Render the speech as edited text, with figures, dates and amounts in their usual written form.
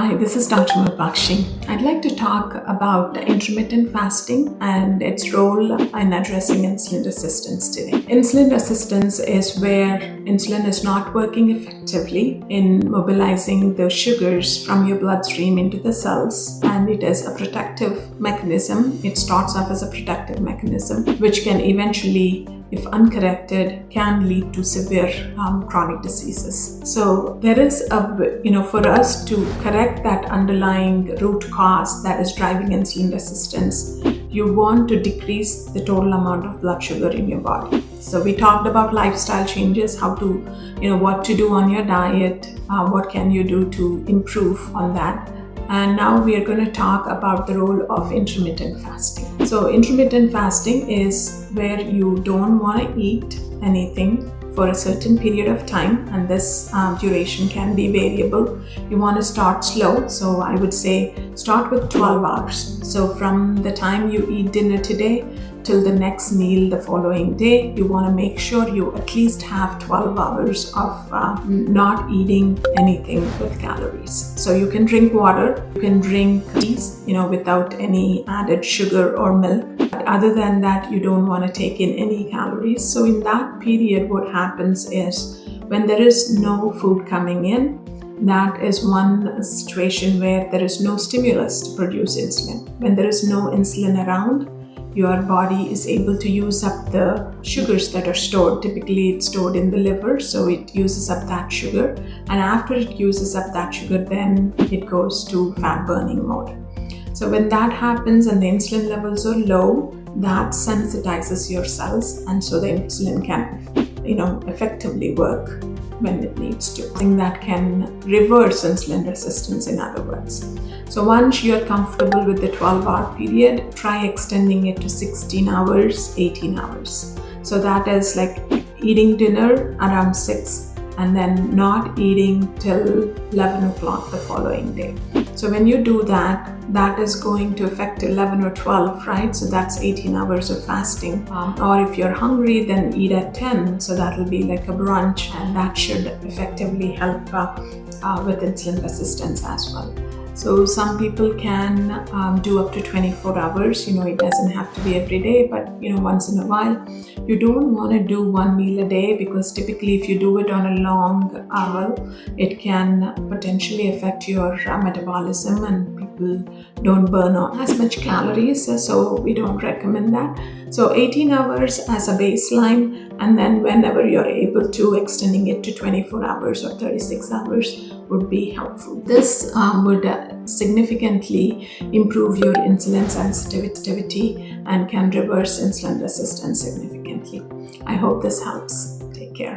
Hi, this is Dr. Mapakshi. I'd like to talk about intermittent fasting and its role in addressing insulin resistance today. Insulin resistance is where insulin is not working effectively in mobilizing the sugars from your bloodstream into the cells, and it is a protective mechanism. It starts off as a protective mechanism, which can eventually, if uncorrected, can lead to severe chronic diseases. So there is for us to correct that underlying root cause that is driving insulin resistance, you want to decrease the total amount of blood sugar in your body. So we talked about lifestyle changes, how to, what to do on your diet, what can you do to improve on that. And now we are going to talk about the role of intermittent fasting. So intermittent fasting is where you don't want to eat anything for a certain period of time, and this duration can be variable. You want to start slow, so I would say start with 12 hours. So from the time you eat dinner today till the next meal the following day, you want to make sure you at least have 12 hours of not eating anything with calories. So you can drink water, you can drink teas, without any added sugar or milk. But other than that, you don't want to take in any calories. So in that period, what happens is when there is no food coming in, that is one situation where there is no stimulus to produce insulin. When there is no insulin around, your body is able to use up the sugars that are stored. Typically, it's stored in the liver, so it uses up that sugar. And after it uses up that sugar, then it goes to fat burning mode. So when that happens and the insulin levels are low, that sensitizes your cells, and so the insulin can, effectively work when it needs to. Something that can reverse insulin resistance, in other words. So once you're comfortable with the 12-hour period, try extending it to 16 hours, 18 hours. So that is like eating dinner around 6 and then not eating till 11 o'clock the following day. So when you do that, that is going to affect 11 or 12, right? So that's 18 hours of fasting. Or if you're hungry, then eat at 10. So that'll be like a brunch, and that should effectively help with insulin resistance as well. So some people can do up to 24 hours. It doesn't have to be every day, but once in a while. You don't want to do one meal a day, because typically if you do it on a long hour, it can potentially affect your metabolism, and people don't burn as much calories, so we don't recommend that. So 18 hours as a baseline, and then whenever you're able to, extending it to 24 hours or 36 hours would be helpful. This would significantly improve your insulin sensitivity and can reverse insulin resistance significantly. I hope this helps. Take care.